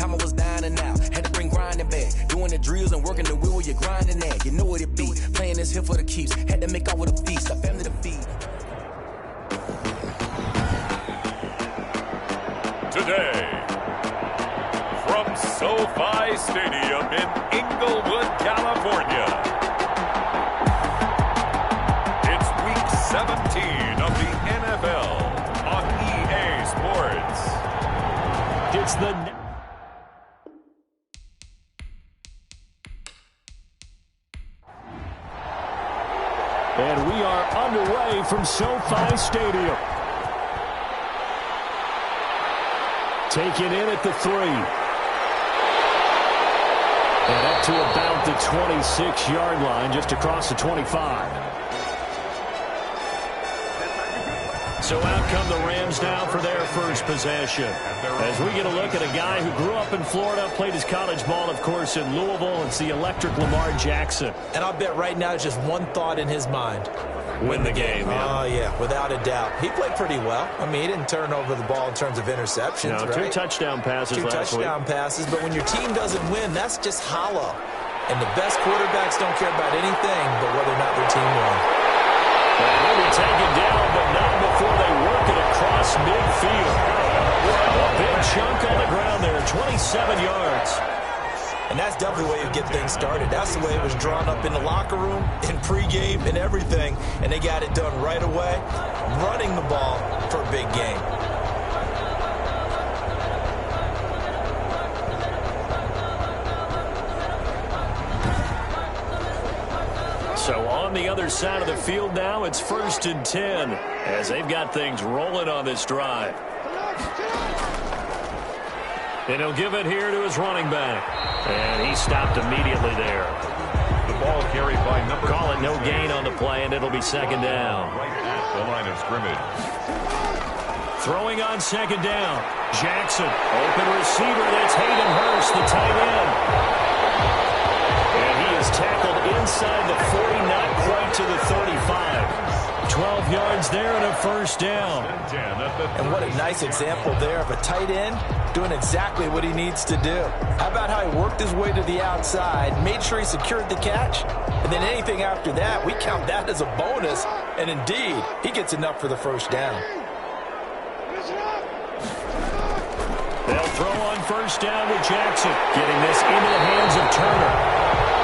time I was down and out. Had to bring grinding back. Doing the drills and working the wheel where you're grinding at. You know what it be. Playing this here for the keeps. Had to make off with a feast. A family to feed. Today, from SoFi Stadium in Inglewood, California, it's Week 17 of the NFL on EA Sports. It's the... And we are underway from SoFi Stadium. Taken in at the 3. And up to about the 26-yard line, just across the 25. So out come the Rams now for their first possession. As we get a look at a guy who grew up in Florida, played his college ball, of course, in Louisville. It's the electric Lamar Jackson. And I'll bet right now it's just one thought in his mind. Win the game. Oh, yeah, without a doubt. He played pretty well. I mean, he didn't turn over the ball in terms of interceptions, no, right? 2 touchdown passes last week. 2 touchdown passes, but when your team doesn't win, that's just hollow. And the best quarterbacks don't care about anything but whether or not their team won. And they'll be taken down, but not before they work it across midfield. A big chunk on the ground there, 27 yards. And that's definitely the way you get things started. That's the way it was drawn up in the locker room, in pregame, and everything. And they got it done right away, running the ball for a big game. So on the other side of the field now, it's 1st and 10 as they've got things rolling on this drive. And he'll give it here to his running back. And he stopped immediately there. The ball carried by number... Call it no gain on the play, and it'll be 2nd down. Right at the line of scrimmage. Throwing on 2nd down. Jackson, open receiver. That's Hayden Hurst, the tight end. And he is tackled inside the 40, not quite to the 35. 12 yards there and a 1st down. And what a nice example there of a tight end doing exactly what he needs to do. How about how he worked his way to the outside, made sure he secured the catch, and then anything after that, we count that as a bonus. And indeed, he gets enough for the 1st down. They'll throw on 1st down to Jackson, getting this into the hands of Turner.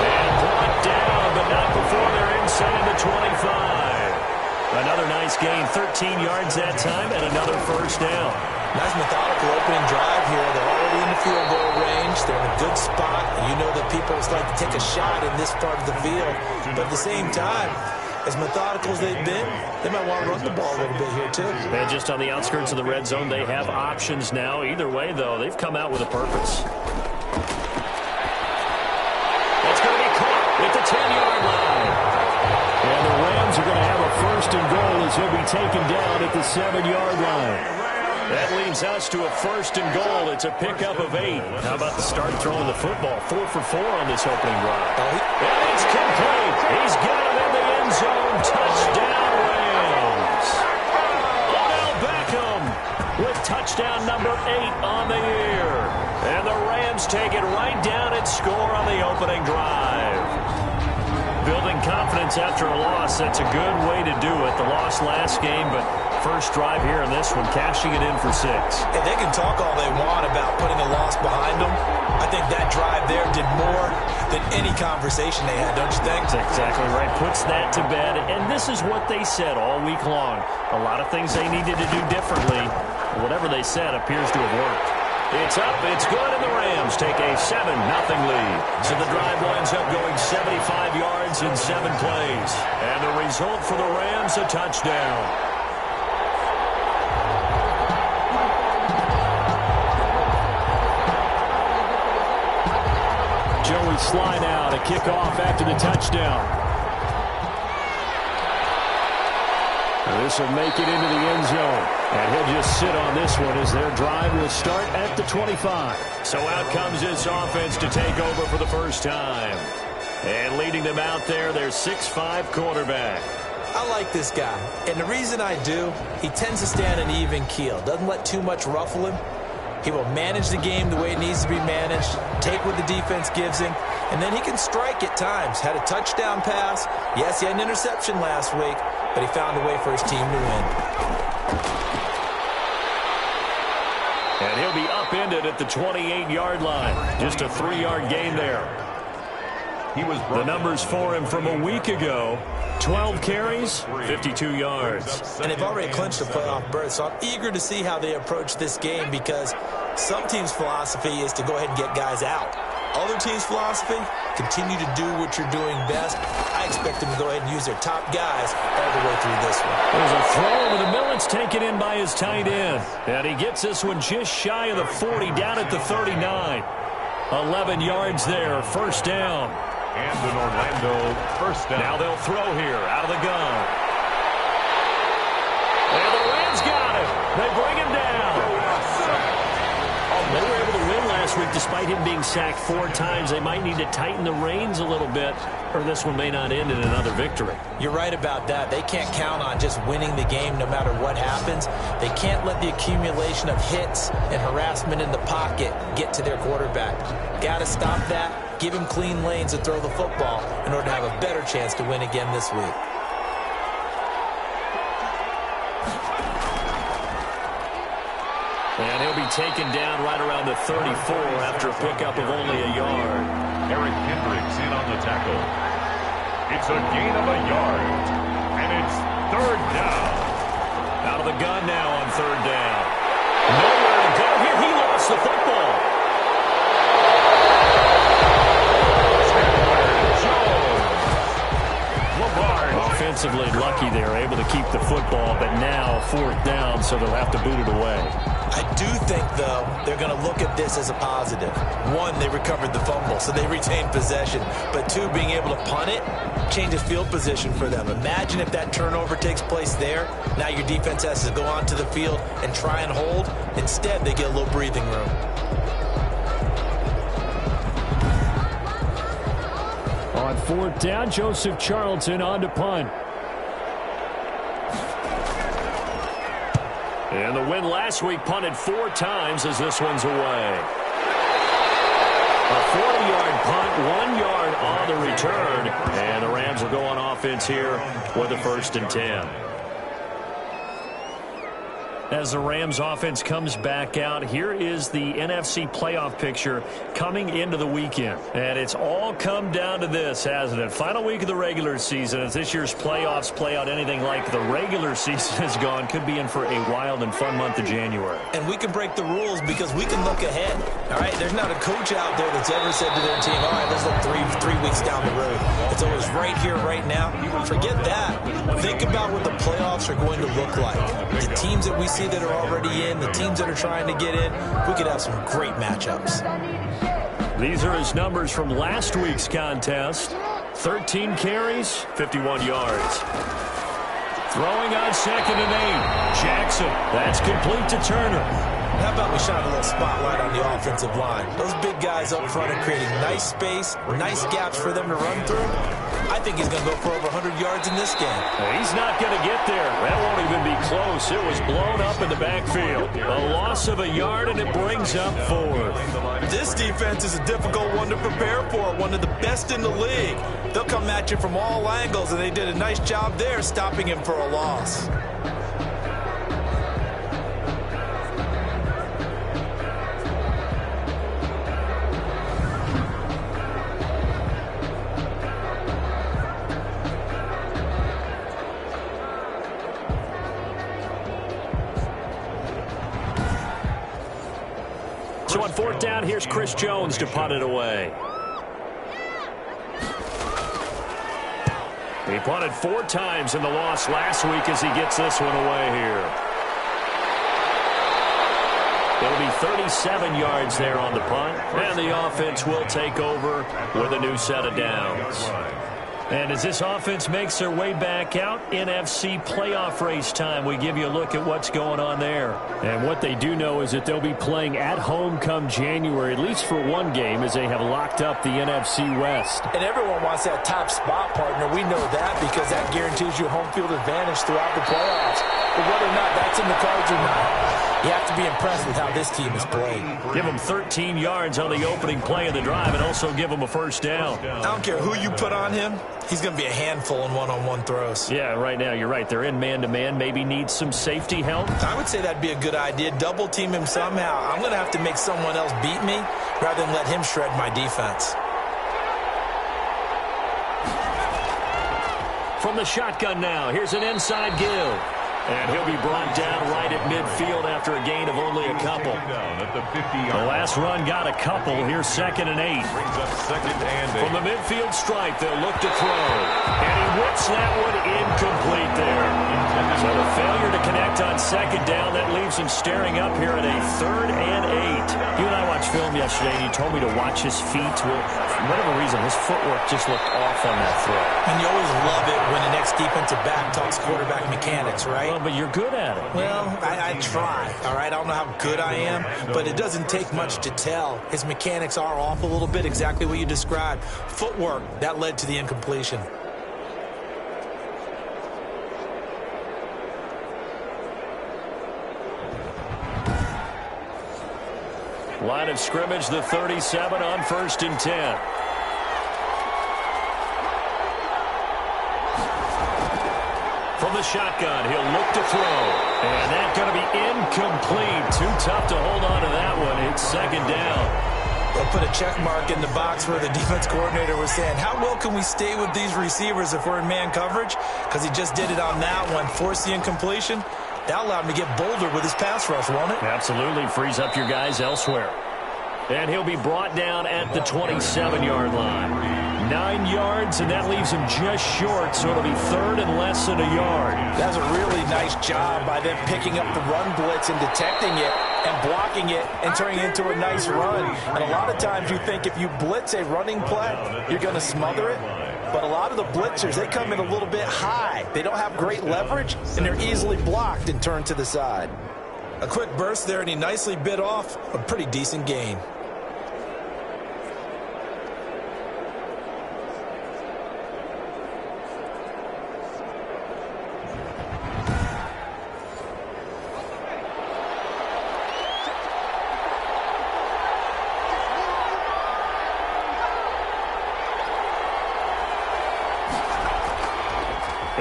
And brought down, but not before they're inside the 25. Another nice gain, 13 yards that time, and another 1st down. Nice methodical opening drive here. They're already in the field goal range. They're in a good spot. You know that people like to take a shot in this part of the field. But at the same time, as methodical as they've been, they might want to run the ball a little bit here too. And just on the outskirts of the red zone, they have options now. Either way, though, they've come out with a purpose. That's going to be caught at the 10-yard line. And the Rams are going to have a 1st and goal as he'll be taken down at the 7-yard line. That leaves us to a 1st and goal. It's a pickup of 8. How about the start throwing the football? 4 for 4 on this opening drive. And it's complete. He's got him in the end zone. Touchdown, Rams. Odell Beckham with touchdown number 8 on the year. And the Rams take it right down and score on the opening drive. Building confidence after a loss, that's a good way to do it. The loss last game, but first drive here in this one, cashing it in for 6. And they can talk all they want about putting a loss behind them. I think that drive there did more than any conversation they had, don't you think? That's exactly right. Puts that to bed. And this is what they said all week long. A lot of things they needed to do differently. Whatever they said appears to have worked. It's up, it's good, and the Rams take a 7-0 lead. So the drive winds up going 75 yards in 7 plays. And the result for the Rams, a touchdown. Joey Sly now to kick off after the touchdown. This will make it into the end zone. And he'll just sit on this one as their drive will start at the 25. So out comes this offense to take over for the first time. And leading them out there, their 6'5" quarterback. I like this guy. And the reason I do, he tends to stand an even keel. Doesn't let too much ruffle him. He will manage the game the way it needs to be managed, take what the defense gives him, and then he can strike at times. Had a touchdown pass. Yes, he had an interception last week, but he found a way for his team to win. And he'll be upended at the 28-yard line. Just a 3-yard gain there. The numbers for him from a week ago: 12 carries, 52 yards. And they've already clinched a playoff berth, so I'm eager to see how they approach this game, because some teams' philosophy is to go ahead and get guys out. Other teams' philosophy, continue to do what you're doing best. I expect them to go ahead and use their top guys all the way through this one. There's a throw over the middle. It's taken in by his tight end. And he gets this one just shy of the 40, down at the 39. 11 yards there, first down. And an Orlando first down. Now they'll throw here out of the gun. And the Rams got him. They bring him down. They were able to win last week despite him being sacked 4 times. They might need to tighten the reins a little bit, or this one may not end in another victory. You're right about that. They can't count on just winning the game no matter what happens. They can't let the accumulation of hits and harassment in the pocket get to their quarterback. Got to stop that. Give him clean lanes to throw the football in order to have a better chance to win again this week. And he'll be taken down right around the 34 after a pickup of only a yard. Eric Hendricks in on the tackle. It's a gain of a yard. And it's third down. Out of the gun now on third down. Nowhere to go here. He lost the football. Offensively lucky they're able to keep the football, but now fourth down, so they'll have to boot it away. I do think, though, they're going to look at this as a positive. One, they recovered the fumble, so they retained possession. But two, being able to punt it changes field position for them. Imagine if that turnover takes place there. Now your defense has to go onto the field and try and hold. Instead, they get a little breathing room. On fourth down, Joseph Charlton on to punt. And the win last week, punted 4 times as this one's away. A 40-yard punt, 1 yard on the return. And the Rams will go on offense here with a 1st and 10. As the Rams offense comes back out, here is the NFC playoff picture coming into the weekend. And it's all come down to this, hasn't it? Final week of the regular season. As this year's playoffs play out anything like the regular season has gone, could be in for a wild and fun month of January. And we can break the rules because we can look ahead. All right, there's not a coach out there that's ever said to their team, all right, let's look three weeks down the road. It's always right here, right now. Forget that. Think about what the playoffs are going to look like. The teams that we see that are already in, the teams that are trying to get in, we could have some great matchups. These are his numbers from last week's contest. 13 carries, 51 yards. Throwing on 2nd and 8. Jackson, that's complete to Turner. How about we shine a little spotlight on the offensive line? Those big guys up front are creating nice space, nice gaps for them to run through. I think he's going to go for over 100 yards in this game. He's not going to get there. That won't even be close. It was blown up in the backfield. A loss of a yard, and it brings up 4. This defense is a difficult one to prepare for, one of the best in the league. They'll come at you from all angles, and they did a nice job there stopping him for a loss. So on fourth down, here's Chris Jones to punt it away. He punted 4 times in the loss last week as he gets this one away here. It'll be 37 yards there on the punt, and the offense will take over with a new set of downs. And as this offense makes their way back out, NFC playoff race time, we give you a look at what's going on there. And what they do know is that they'll be playing at home come January, at least for one game, as they have locked up the NFC West. And everyone wants that top spot, partner. We know that because that guarantees you home field advantage throughout the playoffs. But whether or not that's in the cards or not, You have to be impressed with how this team has played. Give them 13 yards on the opening play of the drive and also give them a first down. I don't care who you put on him. He's going to be a handful in one-on-one throws. Yeah, right now you're right. They're in man-to-man. Maybe need some safety help. I would say that'd be a good idea. Double team him somehow. I'm going to have to make someone else beat me rather than let him shred my defense. From the shotgun now, here's an inside give. And he'll be brought down right at midfield after a gain of only a couple. The last run got a couple. Here's 2nd and 8. From the midfield stripe, they'll look to throw. And he whips that one incomplete there. So the failure to connect on 2nd down, that leaves him staring up here at a 3rd and 8. You and I watched film yesterday, and you told me to watch his feet. Well, for whatever reason, his footwork just looked off on that throw. And you always love it when the next defensive back talks quarterback mechanics, right? Well, but you're good at it. Well, I try, all right? I don't know how good I am, but it doesn't take much to tell. His mechanics are off a little bit, exactly what you described. Footwork, that led to the incompletion. Line of scrimmage, the 37 on 1st and 10. From the shotgun, he'll look to throw. And that's going to be incomplete. Too tough to hold on to that one. It's 2nd down. They'll put a check mark in the box where the defense coordinator was saying, how well can we stay with these receivers if we're in man coverage? Because he just did it on that one, forced the incompletion. That allowed him to get bolder with his pass rush, won't it? Absolutely. Frees up your guys elsewhere. And he'll be brought down at the 27-yard line. 9 yards, and that leaves him just short, so it'll be 3rd and less than a yard. That's a really nice job by them picking up the run blitz and detecting it and blocking it and turning it into a nice run. And a lot of times you think if you blitz a running play, you're going to smother it. But a lot of the blitzers, they come in a little bit high. They don't have great leverage, and they're easily blocked and turned to the side. A quick burst there, and he nicely bit off a pretty decent gain.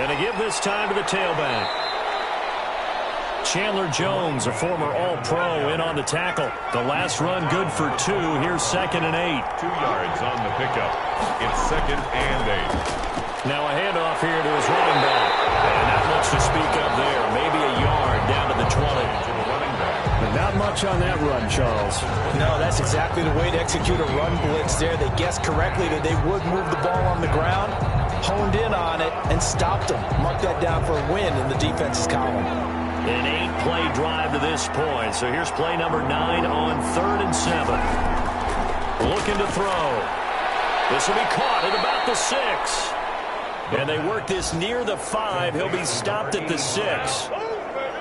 And to give this time to the tailback. Chandler Jones, a former All-Pro, in on the tackle. The last run good for 2. Here's 2nd and 8. 2 yards on the pickup. It's 2nd and 8. Now a handoff here to his running back. And not much to speak of there. Maybe a yard down to the 20. To the running back. But not much on that run, Charles. No, that's exactly the way to execute a run blitz there. They guessed correctly that they would move the ball on the ground, honed in on it, and stopped them. Mark that down for a win in the defense's column. An 8-play drive to this point. So here's play number 9 on 3rd and 7. Looking to throw. This will be caught at about the 6. And they work this near the 5. He'll be stopped at the 6.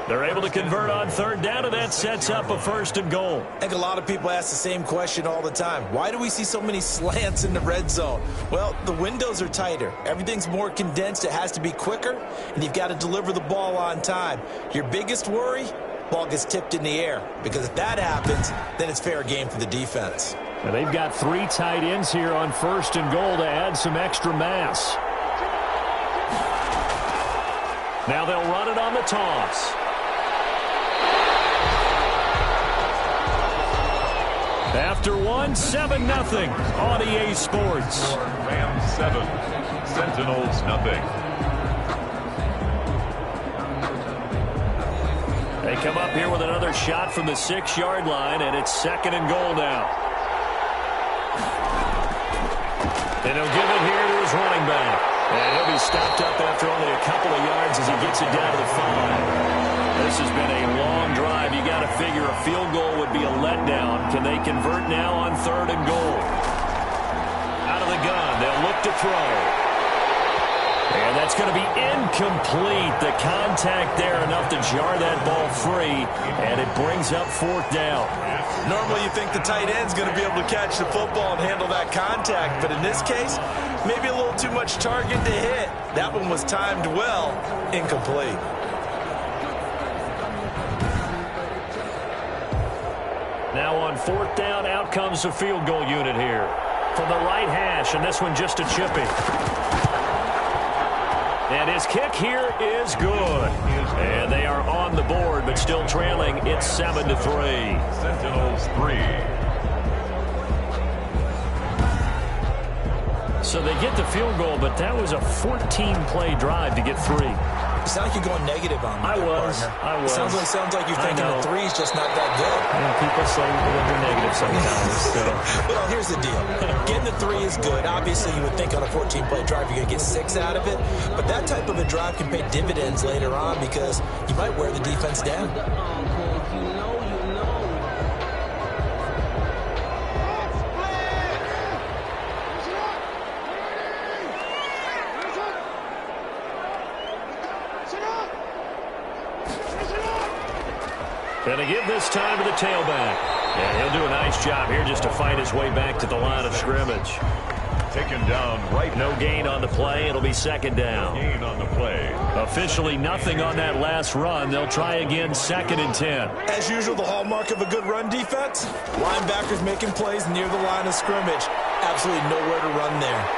They're able to convert on 3rd down, and that sets up a 1st and goal. I think a lot of people ask the same question all the time. Why do we see so many slants in the red zone? Well, the windows are tighter. Everything's more condensed. It has to be quicker, and you've got to deliver the ball on time. Your biggest worry, ball gets tipped in the air, because if that happens, then it's fair game for the defense. Now they've got 3 tight ends here on 1st and goal to add some extra mass. Now they'll run it on the toss. After 1, 7-0 on EA Sports. Rams 7, Sentinels 0. They come up here with another shot from the 6-yard line, and it's 2nd and goal now. And he'll give it here to his running back. And he'll be stopped up after only a couple of yards as he gets it down to the 5. This has been a long drive. You got to figure a field goal would be a letdown. Can they convert now on 3rd and goal? Out of the gun, they'll look to throw. And that's going to be incomplete. The contact there enough to jar that ball free, and it brings up 4th down. Normally you think the tight end's going to be able to catch the football and handle that contact, but in this case, maybe a little too much target to hit. That one was timed well, incomplete. Now on 4th down, out comes the field goal unit here. From the right hash, and this one just a chippy. And his kick here is good. And they are on the board, but still trailing. It's 7-3. Sentinels 3. So they get the field goal, but that was a 14-play drive to get 3. You sound like you're going negative on me. I was. Sounds like you're thinking the 3's just not that good. And people say they're negative sometimes. So. Well, here's the deal. Getting the 3 is good. Obviously, you would think on a 14-play drive you're going to get 6 out of it. But that type of a drive can pay dividends later on because you might wear the defense down. Going to give this time to the tailback. And he'll do a nice job here just to fight his way back to the line of scrimmage. Taken down right. No gain on the play. It'll be 2nd down. Gain on the play. Officially nothing on that last run. They'll try again 2nd and 10. As usual, the hallmark of a good run defense, linebackers making plays near the line of scrimmage. Absolutely nowhere to run there.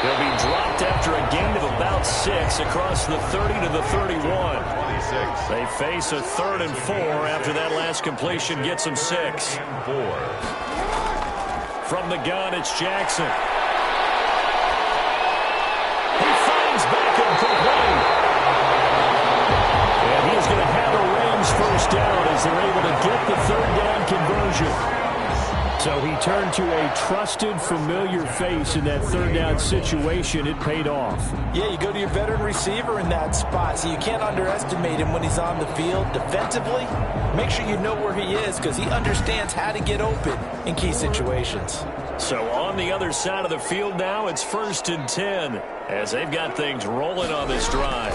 They'll be dropped after a gain of about 6 across the 30 to the 31. 26. They face a 3rd and 4 after that last completion gets them 6. 4. From the gun, it's Jackson. He finds Beckham complete. And he's going to have a Rams first down as they're able to get the 3rd down conversion. So he turned to a trusted, familiar face in that 3rd down situation. It paid off. Yeah, you go to your veteran receiver in that spot, so you can't underestimate him when he's on the field. Defensively, make sure you know where he is because he understands how to get open in key situations. So on the other side of the field now, it's 1st and 10 as they've got things rolling on this drive.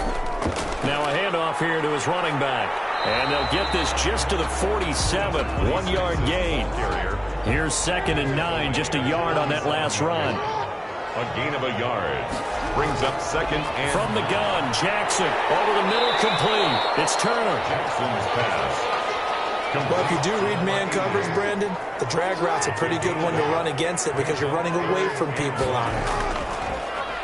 Now a handoff here to his running back. And they'll get this just to the 47. 1-yard gain. Here's 2nd and 9, just a yard on that last run. A gain of a yard. Brings up 2nd and... From the gun, Jackson. Over the middle, complete. It's Turner. Jackson's pass. Well, if you do read man coverage, Brandon, the drag route's a pretty good one to run against it because you're running away from people on it.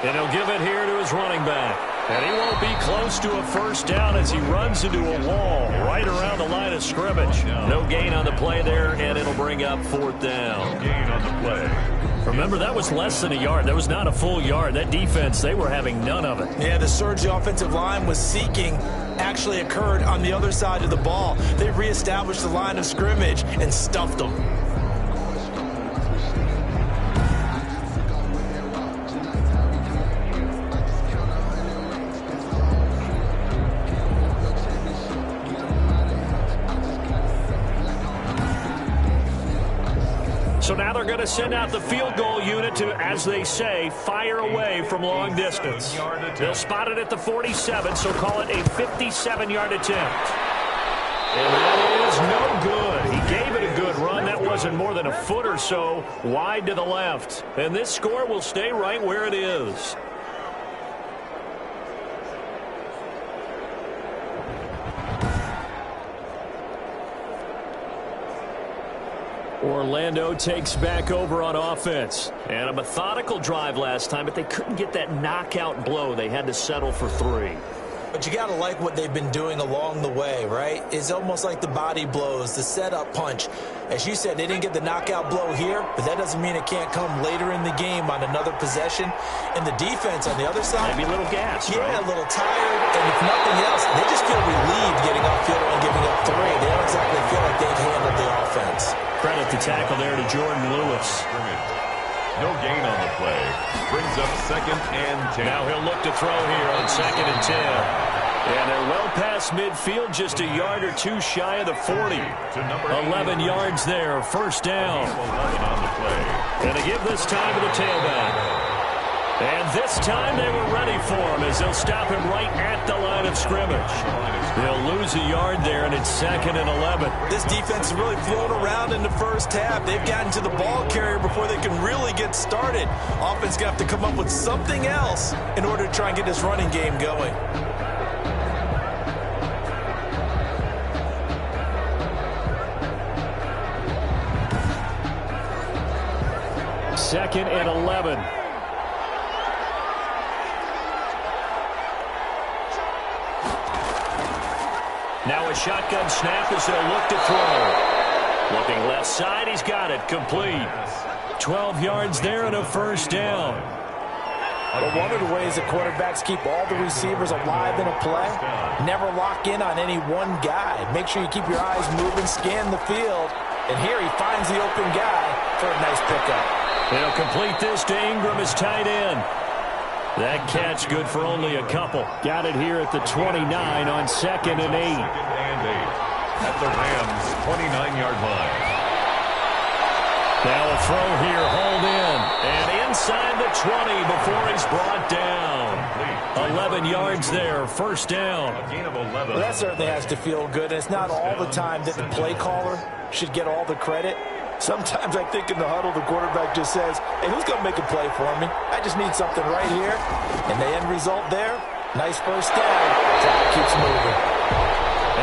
And he'll give it here to his running back. And he won't be close to a 1st down as he runs into a wall right around the line of scrimmage. No gain on the play there, and it'll bring up 4th down. No gain on the play. Remember, that was less than a yard. That was not a full yard. That defense, they were having none of it. Yeah, the surge the offensive line was seeking actually occurred on the other side of the ball. They reestablished the line of scrimmage and stuffed them. So now they're going to send out the field goal unit to, as they say, fire away from long distance. They'll spot it at the 47, so call it a 57-yard attempt. And that is no good. He gave it a good run. That wasn't more than a foot or so wide to the left. And this score will stay right where it is. Orlando takes back over on offense. And a methodical drive last time, but they couldn't get that knockout blow. They had to settle for 3. But you got to like what they've been doing along the way, right? It's almost like the body blows, the setup punch. As you said, they didn't get the knockout blow here, but that doesn't mean it can't come later in the game on another possession. And the defense on the other side, maybe a little gas, yeah, right? A little tired. And if nothing else, they just feel relieved getting upfield and giving up 3. They don't exactly feel like they've handled the offense. Credit the tackle there to Jordan Lewis. No gain on the play. Brings up 2nd and 10. Now he'll look to throw here on 2nd and 10. And they're well past midfield, just a yard or 2 shy of the 40. 11 yards there, 1st down. 11 on the play. And to give this time to the tailback. And this time they were ready for him as they'll stop him right at the line of scrimmage. They'll lose a yard there, and it's 2nd and 11. This defense has really flown around in the first half. They've gotten to the ball carrier before they can really get started. Offense going to have to come up with something else in order to try and get this running game going. 2nd and 11. Now a shotgun snap as they'll look to throw. Looking left side, he's got it. Complete. 12 yards there and a first down. Well, one of the ways that quarterbacks keep all the receivers alive in a play, never lock in on any one guy. Make sure you keep your eyes moving, scan the field, and here he finds the open guy for a nice pickup. They'll complete this to Ingram as tight end. That catch good for only a couple. Got it here at the 29 on 2nd and 8. 2nd and 8 at the Rams' 29-yard line. Now a throw here, hauled in, and inside the 20 before he's brought down. 11 yards there, first down. A gain of 11. Well, that certainly has to feel good. And it's not all the time that the play caller should get all the credit. Sometimes I think in the huddle, the quarterback just says, hey, who's going to make a play for me? I just need something right here. And the end result there, nice first down. Clock keeps moving.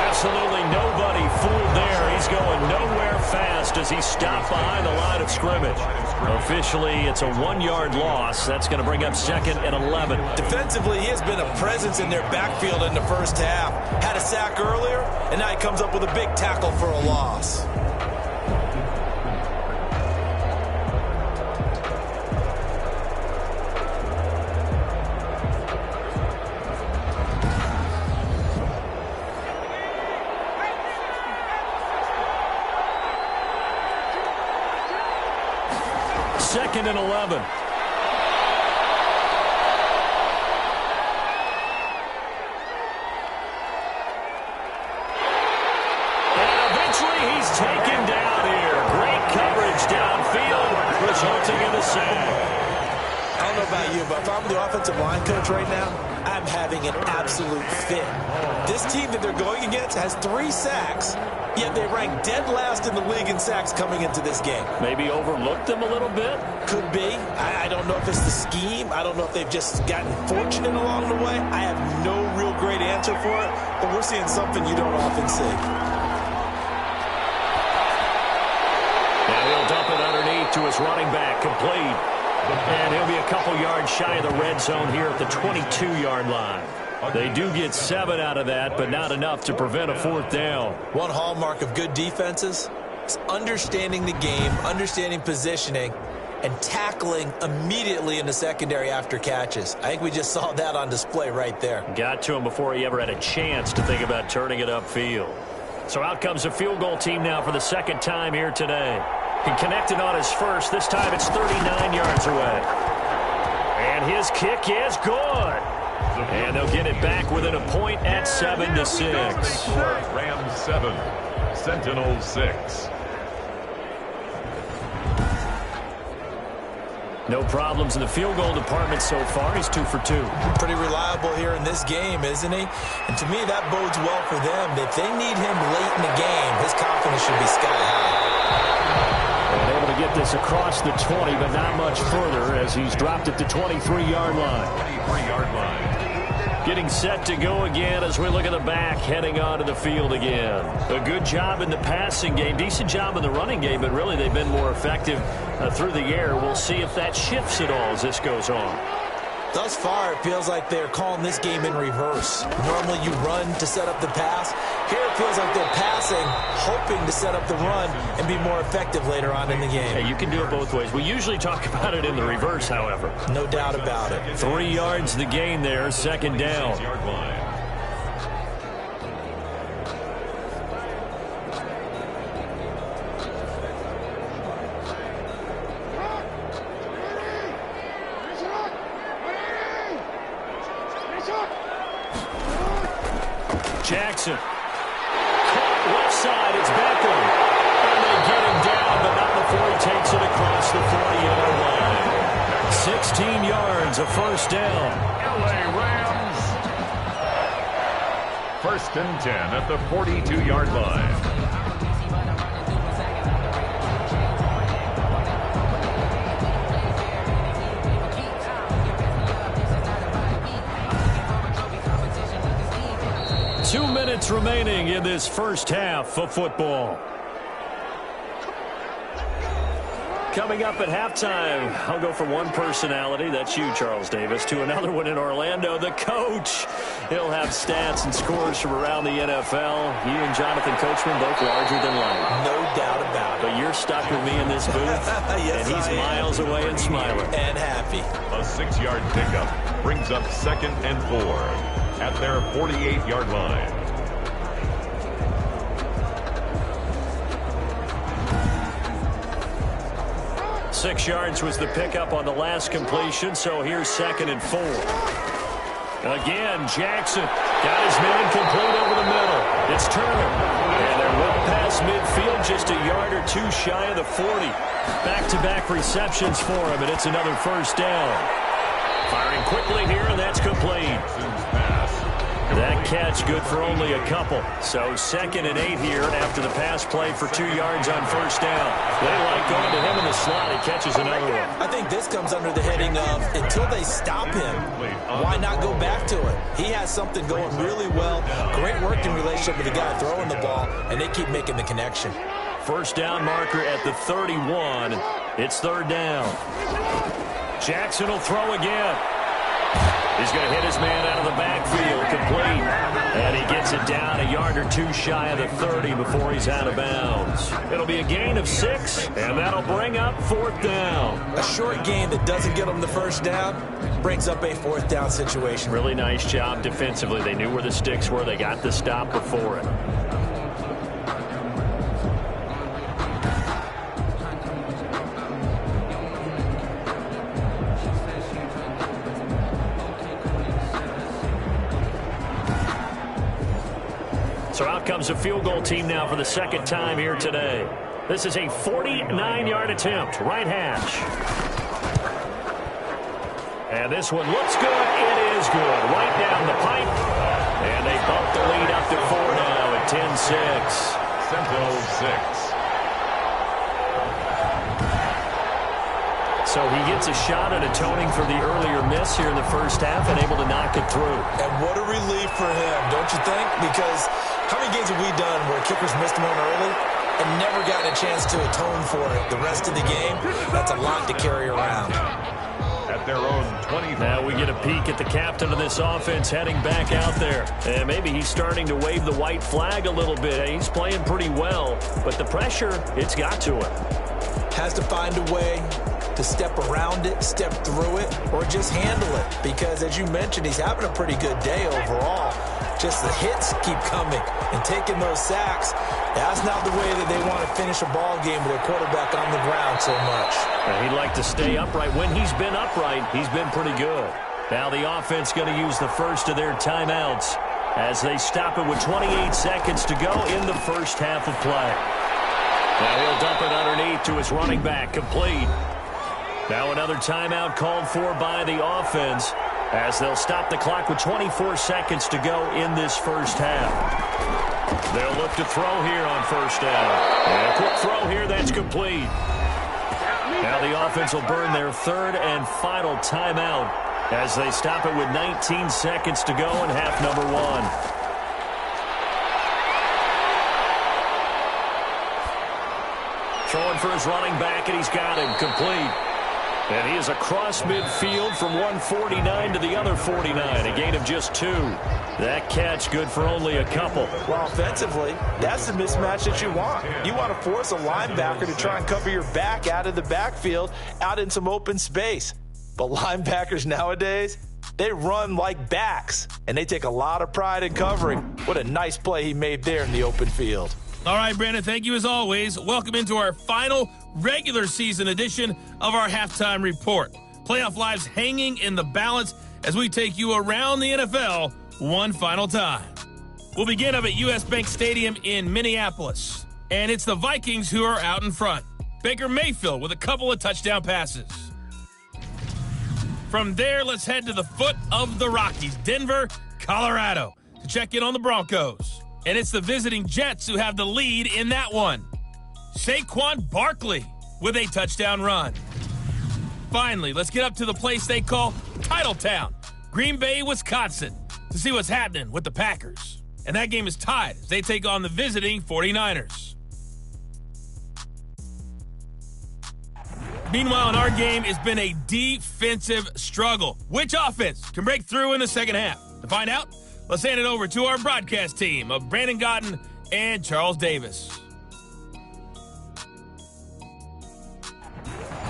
Absolutely nobody fooled there. He's going nowhere fast as he stopped behind the line of scrimmage. Officially, it's a 1-yard loss. That's going to bring up 2nd and 11. Defensively, he has been a presence in their backfield in the first half. Had a sack earlier, and now he comes up with a big tackle for a loss. Second and 11. And eventually he's taken down here. Great coverage downfield, resulting in a sack. I don't know about you, but if I'm the offensive line coach right now, I'm having an absolute fit. This team that they're going against has 3 sacks, yet they rank dead last in the league in sacks coming into this game. Maybe overlooked them a little bit? Could be. I don't know if it's the scheme. I don't know if they've just gotten fortunate along the way. I have no real great answer for it, but we're seeing something you don't often see. Now he'll dump it underneath to his running back, complete. And he'll be a couple yards shy of the red zone here at the 22-yard line. They do get 7 out of that, but not enough to prevent a 4th down. One hallmark of good defenses is understanding the game, understanding positioning, and tackling immediately in the secondary after catches. I think we just saw that on display right there. Got to him before he ever had a chance to think about turning it upfield. So out comes the field goal team now for the 2nd time here today. He connected on his first. This time it's 39 yards away. And his kick is good. And they'll get it back within a point at 7-6. Rams 7, Sentinels 6. No problems in the field goal department so far. He's 2 for 2. Pretty reliable here in this game, isn't he? And to me, that bodes well for them. If they need him late in the game, his confidence should be sky high. And able to get this across the 20, but not much further as he's dropped at the 23-yard line. 23-yard line. Getting set to go again as we look at the back, heading onto the field again. A good job in the passing game, decent job in the running game, but really they've been more effective through the air. We'll see if that shifts at all as this goes on. Thus far, it feels like they're calling this game in reverse. Normally you run to set up the pass. Here it feels like they're passing, hoping to set up the run and be more effective later on in the game. Yeah, you can do it both ways. We usually talk about it in the reverse, however. No doubt about it. 3 yards the gain there, 2nd down. Jackson. Caught left side, it's Beckham. And they get him down, but not before he takes it across the 40-yard line. 16 yards, a first down. LA Rams. 1st and 10 at the 42-yard line. Two minutes remaining in this first half of football. Coming up at halftime, I'll go from one personality, that's you, Charles Davis, to another one in Orlando, the coach. He'll have stats and scores from around the NFL. You and Jonathan Coachman both larger than life. No doubt about it. But you're stuck with me in this booth, yes, and he's miles away and smiling. And happy. A 6-yard pickup brings up 2nd and 4 at their 48-yard line. Six yards was the pickup on the last completion, so here's 2nd and 4. Again, Jackson got his man complete over the middle. It's Turner, and they're well past midfield, just a yard or two shy of the 40. Back-to-back receptions for him, and it's another first down. Firing quickly here, and that's complete. That catch good for only a couple. So 2nd and 8 here after the pass play for 2 yards on first down. They like going to him in the slot. He catches another one. I think this comes under the heading of until they stop him, why not go back to it? He has something going really well. Great working relationship with the guy throwing the ball, and they keep making the connection. First down marker at the 31. It's 3rd down. Jackson will throw again. He's going to hit his man out of the backfield, complete. And he gets it down a yard or two shy of the 30 before he's out of bounds. It'll be a gain of 6, and that'll bring up 4th down. A short gain that doesn't get them the first down brings up a 4th down situation. Really nice job defensively. They knew where the sticks were. They got the stop before it. So out comes a field goal team now for the 2nd time here today. This is a 49-yard attempt, right hash. And this one looks good. It is good. Right down the pipe. And they bump the lead up to 4 now at 10-6. Sentinels 6. So he gets a shot at atoning for the earlier miss here in the first half and able to knock it through. And what a relief for him, don't you think? Because how many games have we done where kickers missed one early and never gotten a chance to atone for it the rest of the game? That's a lot to carry around. At their own 20. Now we get a peek at the captain of this offense heading back out there. And maybe he's starting to wave the white flag a little bit. He's playing pretty well, but the pressure, it's got to him. Has to find a way to step around it, step through it, or just handle it. Because, as you mentioned, he's having a pretty good day overall. Just the hits keep coming and taking those sacks. That's not the way that they want to finish a ball game with a quarterback on the ground so much. And he'd like to stay upright. When he's been upright, he's been pretty good. Now the offense going to use the first of their timeouts as they stop it with 28 seconds to go in the first half of play. Now he'll dump it underneath to his running back, complete. Now another timeout called for by the offense as they'll stop the clock with 24 seconds to go in this first half. They'll look to throw here on first down. And a quick throw here, that's complete. Now the offense will burn their 3rd and final timeout as they stop it with 19 seconds to go in half number 1. Throwing for his running back, and he's got him complete. And he is across midfield from 149 to the other 49, a gain of just 2. That catch good for only a couple. Well, offensively, that's the mismatch that you want. You want to force a linebacker to try and cover your back out of the backfield, out in some open space. But linebackers nowadays, they run like backs, and they take a lot of pride in covering. What a nice play he made there in the open field. All right, Brandon, thank you as always. Welcome into our final regular season edition of our halftime report. Playoff lives hanging in the balance as we take you around the NFL one final time. We'll begin up at US Bank Stadium in Minneapolis, and it's the Vikings who are out in front. Baker Mayfield with a couple of touchdown passes. From there, let's head to the foot of the Rockies, Denver, Colorado, to check in on the Broncos. And it's the visiting Jets who have the lead in that one. Saquon Barkley with a touchdown run. Finally, let's get up to the place they call Titletown, Green Bay, Wisconsin, to see what's happening with the Packers. And that game is tied as they take on the visiting 49ers. Meanwhile, in our game, it's been a defensive struggle. Which offense can break through in the second half? To find out, let's hand it over to our broadcast team of Brandon Gotten and Charles Davis.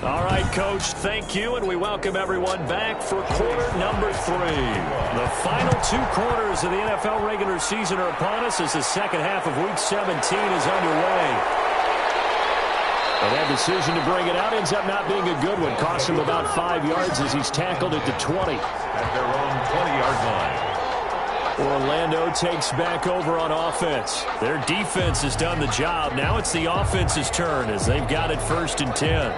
All right, Coach, thank you, and we welcome everyone back for quarter number 3. The final 2 quarters of the NFL regular season are upon us as the second half of Week 17 is underway. And that decision to bring it out ends up not being a good one. Cost him about 5 yards as he's tackled at the 20. At their own 20-yard line. Orlando takes back over on offense. Their defense has done the job. Now it's the offense's turn as they've got it 1st and 10.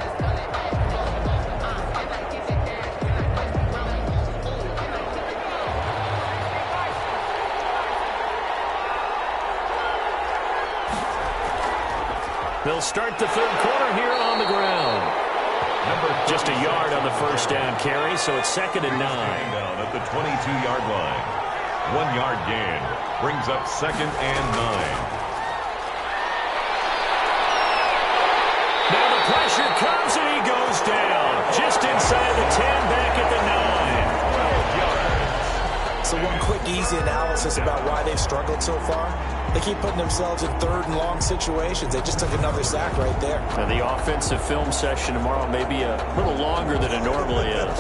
They'll start the third quarter here on the ground. Just a yard on the first down carry, so it's 2nd and 9. Down at the 22-yard line. 1 yard gain brings up 2nd and 9. Now the pressure comes and he goes down. Just inside the 10, back at the 9. So one quick, easy analysis about why they've struggled so far. They keep putting themselves in 3rd and long situations. They just took another sack right there. And the offensive film session tomorrow may be a little longer than it normally is.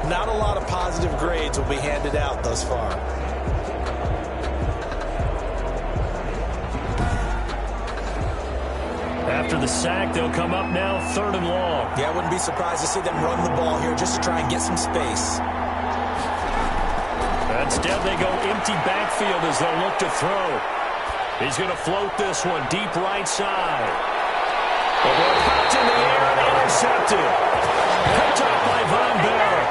Not a lot of positive grades will be handed out thus far. After the sack, they'll come up now 3rd and long. Yeah, I wouldn't be surprised to see them run the ball here just to try and get some space. Instead, they go empty backfield as they'll look to throw. He's going to float this one deep right side. The ball popped in the air and intercepted. Picked up by Von Bell.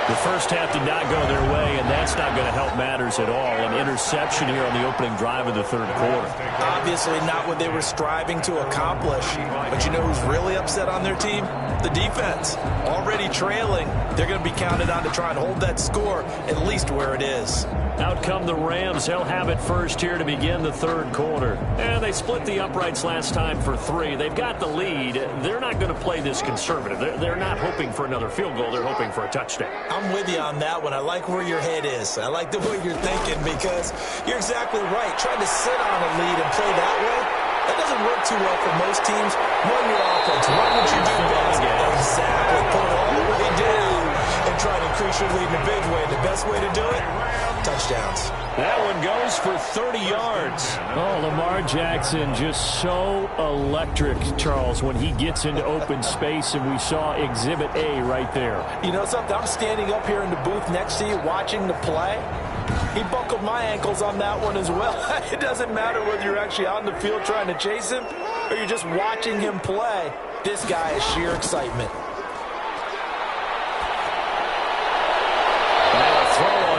The first half did not go their way, and that's not going to help matters at all. An interception here on the opening drive of the third quarter. Obviously not what they were striving to accomplish. But you know who's really upset on their team? The defense. Already trailing. They're going to be counted on to try and hold that score at least where it is. Out come the Rams. They'll have it first here to begin the third quarter. And they split the uprights last time for 3. They've got the lead. They're not going to play this conservative. They're not hoping for another field goal. They're hoping for a touchdown. I'm with you on that one. I like where your head is. I like the way you're thinking because you're exactly right. Trying to sit on a lead and play that way, that doesn't work too well for most teams. Run your offense. Run what you do best. Exactly. Put it all the way down and try to increase your lead in a big way. The best way to do it, touchdowns. That one goes for 30 yards. Oh, Lamar Jackson just so electric, Charles, when he gets into open space, and we saw Exhibit A right there. You know something? I'm standing up here in the booth next to you watching the play. He buckled my ankles on that one as well. It doesn't matter whether you're actually on the field trying to chase him or you're just watching him play. This guy is sheer excitement.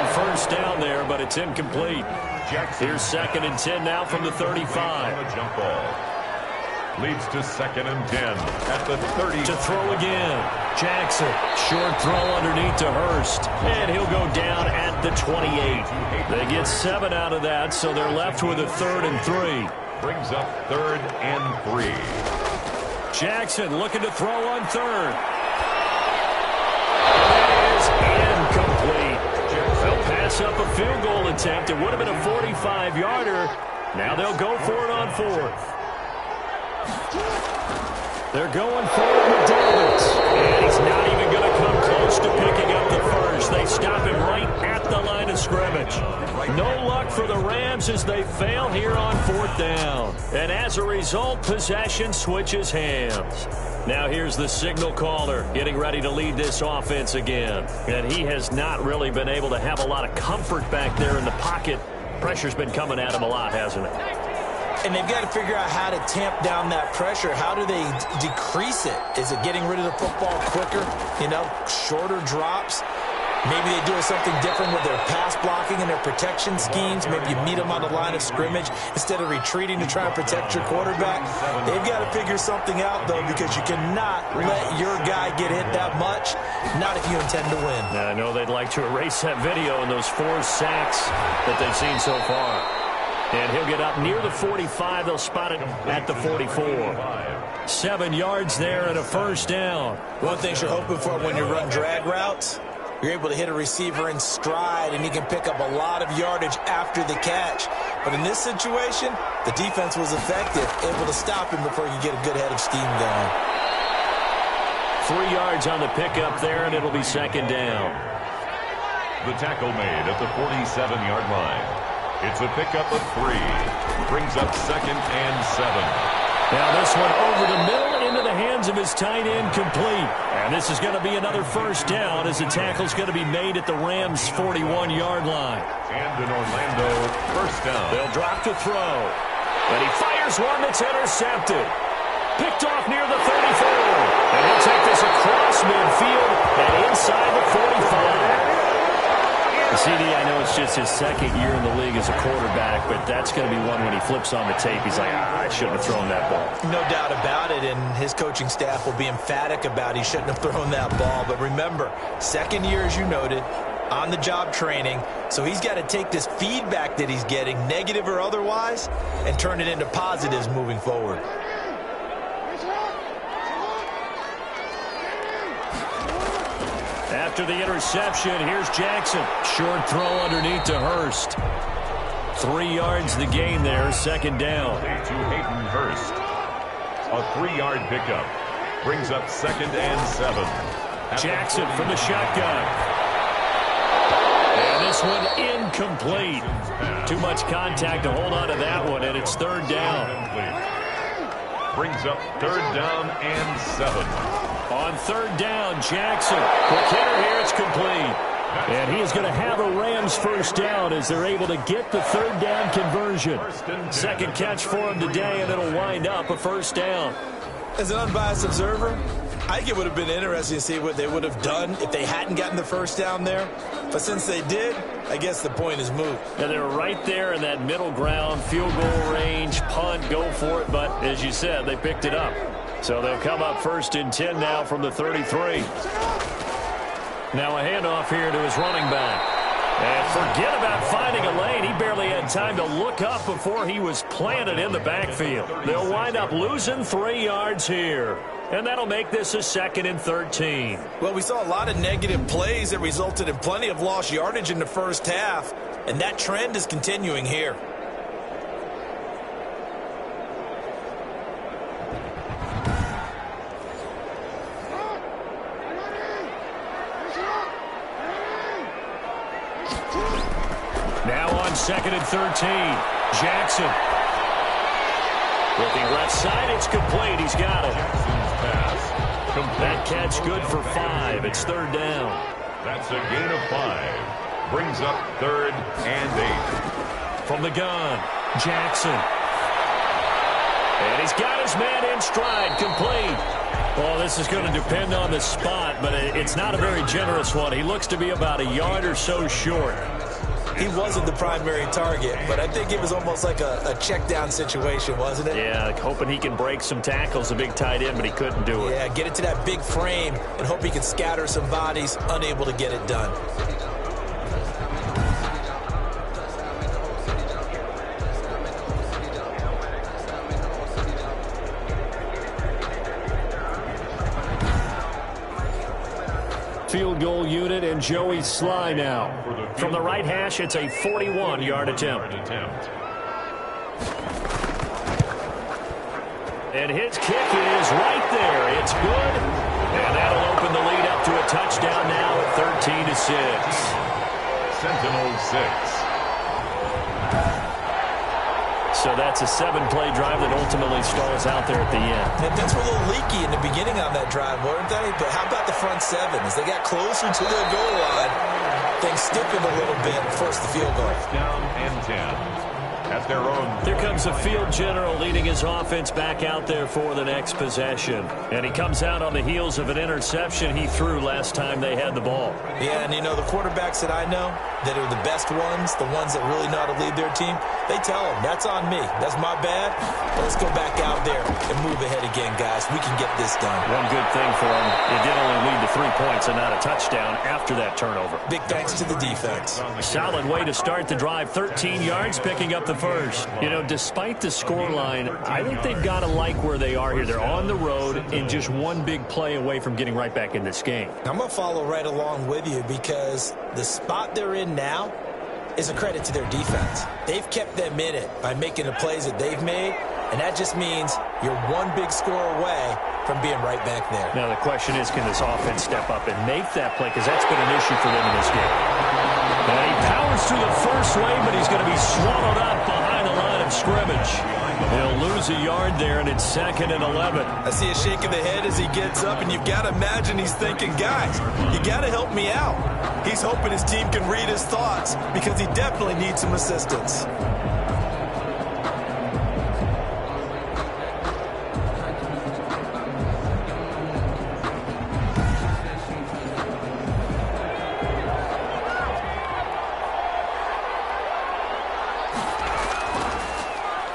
First down there, but it's incomplete. Here's 2nd and 10 now from the 35. On the jump ball. Leads to 2nd and 10 at the 30. To throw again. Jackson. Short throw underneath to Hurst. And he'll go down at the 28. They get 7 out of that, so they're left with a 3rd and 3. Brings up 3rd and 3. Jackson looking to throw on 3rd. That is incomplete. They'll pass up a field goal attempt. It would have been a 45-yarder. Now they'll go for it on 4th. They're going for it with Davis. And he's not even going to come close to picking up the first. They stop him right at the line of scrimmage. No luck for the Rams as they fail here on 4th down. And as a result, possession switches hands. Now here's the signal caller getting ready to lead this offense again. And he has not really been able to have a lot of comfort back there in the pocket. Pressure's been coming at him a lot, hasn't it? And they've got to figure out how to tamp down that pressure. How do they decrease it? Is it getting rid of the football quicker? You know, shorter drops? Maybe they do something different with their pass blocking and their protection schemes. Maybe you meet them on the line of scrimmage instead of retreating to try and protect your quarterback. They've got to figure something out, though, because you cannot let your guy get hit that much, not if you intend to win. I know they'd like to erase that video and those 4 sacks that they've seen so far. And he'll get up near the 45. They'll spot it at the 44. 7 yards there and a first down. One thing you're hoping for when you run drag routes, you're able to hit a receiver in stride, and he can pick up a lot of yardage after the catch. But in this situation, the defense was effective, able to stop him before he could get a good head of steam going. 3 yards on the pickup there, and it'll be second down. The tackle made at the 47-yard line. It's a pickup of 3. Brings up second and 7. Now this one over the middle into the hands of his tight end, complete. And this is going to be another first down as the tackle's going to be made at the Rams' 41-yard line. And in Orlando, first down. They'll drop to throw. And he fires one that's intercepted. Picked off near the 34. And he'll take this across midfield and inside the 45. CD, I know it's just his second year in the league as a quarterback, but that's going to be one when he flips on the tape. He's like, I shouldn't have thrown that ball. No doubt about it, and his coaching staff will be emphatic about he shouldn't have thrown that ball. But remember, second year, as you noted, on-the-job training, so he's got to take this feedback that he's getting, negative or otherwise, and turn it into positives moving forward. After the interception, here's Jackson. Short throw underneath to Hurst. 3 yards the gain there, second down. To Hayden Hurst. A 3-yard pickup. Brings up second and 7. Jackson from the shotgun. And this one incomplete. Too much contact to hold on to that one, and it's third down. Brings up third down and 7. On third down, Jackson. Quick hitter here, it's complete. And he is going to have a Rams first down as they're able to get the third down conversion. Second catch for him today, and it'll wind up a first down. As an unbiased observer, I think it would have been interesting to see what they would have done if they hadn't gotten the first down there. But since they did, I guess the point is moot. And they're right there in that middle ground, field goal range, punt, go for it. But as you said, they picked it up. So they'll come up first and 10 now from the 33. Now a handoff here to his running back. And forget about finding a lane. He barely had time to look up before he was planted in the backfield. They'll wind up losing 3 yards here. And that'll make this a second and 13. Well, we saw a lot of negative plays that resulted in plenty of lost yardage in the first half. And that trend is continuing here. Now on second and 13, Jackson. Looking left side, it's complete. He's got it. That catch good for 5. It's third down. That's a gain of 5. Brings up third and 8. From the gun, Jackson. And he's got his man in stride, complete. Well, this is going to depend on the spot, but it's not a very generous one. He looks to be about a yard or so short. He wasn't the primary target, but I think it was almost like a check down situation, wasn't it? Yeah, like hoping he can break some tackles, a big tight end, but he couldn't do it. Yeah, get it to that big frame and hope he can scatter some bodies, unable to get it done. Field goal unit and Joey Sly now. From the right hash, it's a 41-yard attempt. And his kick is right there. It's good. And that'll open the lead up to a touchdown now at 13-6. Sentinels 6. So that's a 7-play drive that ultimately stalls out there at the end. And things were a little leaky in the beginning on that drive, weren't they? But how about the front 7? As they got closer to the goal line, things stiffened a little bit and forced the field goal. Down and 10. At their own. Here comes the field general leading his offense back out there for the next possession. And he comes out on the heels of an interception he threw last time they had the ball. Yeah, and you know, the quarterbacks that I know that are the best ones, the ones that really know how to lead their team, they tell them, that's on me. That's my bad. But let's go back out there and move ahead again, guys. We can get this done. One good thing for him, it did only lead to 3 points and not a touchdown after that turnover. Big thanks to the defense. Solid way to start the drive. 13 yards, picking up the first. You know, despite the scoreline, I think they've got to like where they are here. They're on the road and just one big play away from getting right back in this game. I'm going to follow right along with you because the spot they're in now is a credit to their defense. They've kept them in it by making the plays that they've made, and that just means you're one big score away from being right back there. Now the question is, can this offense step up and make that play? Because that's been an issue for them in this game. And he powers through the first wave, but he's going to be swallowed up behind the line of scrimmage. He'll lose a yard there, and it's 2nd and 11. I see a shake of the head as he gets up, and you've got to imagine he's thinking, guys, you got to help me out. He's hoping his team can read his thoughts because he definitely needs some assistance.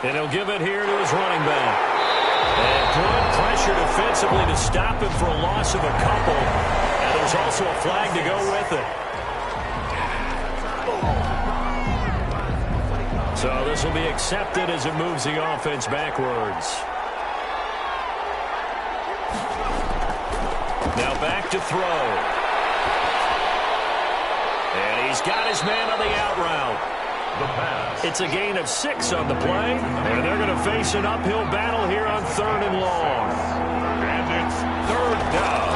And he'll give it here to his running back. And good pressure defensively to stop him for a loss of a couple. And there's also a flag to go with it. So this will be accepted as it moves the offense backwards. Now back to throw. And he's got his man on the out route. The pass. It's a gain of 6 on the play, and they're going to face an uphill battle here on 3rd and long. And it's 3rd down.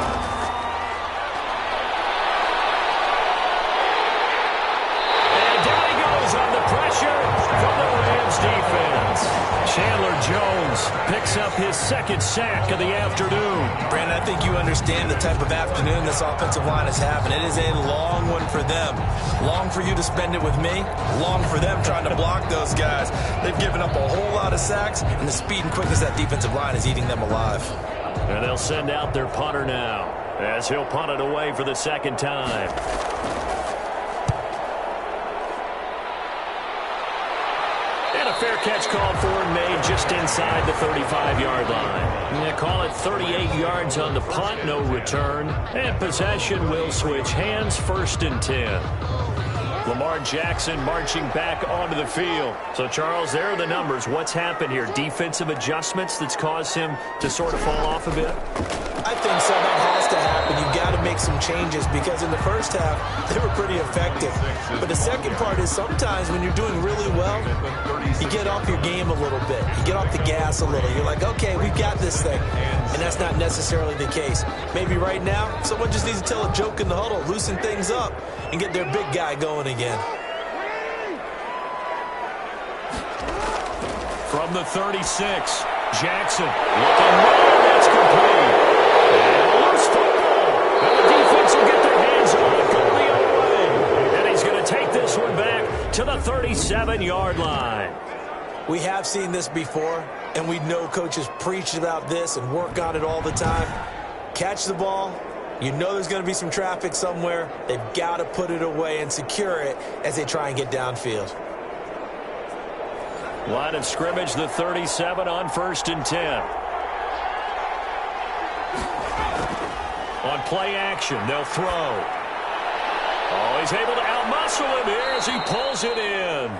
And down he goes on the pressure from the Rams defense. Chandler Jones picks up his 2nd sack of the afternoon. Brandon, I think you understand the type of afternoon this offensive line is having. It is a long one for them. Long for you to spend it with me. Long for them trying to block those guys. They've given up a whole lot of sacks, and the speed and quickness of that defensive line is eating them alive. And they'll send out their punter now as he'll punt it away for the 2nd time. And a fair catch called for and made just inside the 35-yard line. Yeah, call it 38 yards on the punt, no return. And possession will switch hands, 1st and 10. Lamar Jackson marching back onto the field. So, Charles, there are the numbers. What's happened here? Defensive adjustments that's caused him to sort of fall off a bit? I think so. That has to happen. You've got to make some changes because in the first half, they were pretty effective. But the second part is sometimes when you're doing really well, you get off your game a little bit. You get off the gas a little. You're like, okay, we've got this thing. And that's not necessarily the case. Maybe right now, someone just needs to tell a joke in the huddle, loosen things up, and get their big guy going again. From the 36, Jackson looking low. That's complete. And a loose football. And the defense will get their hands on it. Go the other way. And he's going to take this one back to the 37-yard line. We have seen this before, and we know coaches preach about this and work on it all the time. Catch the ball. You know there's going to be some traffic somewhere. They've got to put it away and secure it as they try and get downfield. Line of scrimmage, the 37 on 1st and 10. On play action, they'll throw. Oh, he's able to outmuscle him here as he pulls it in.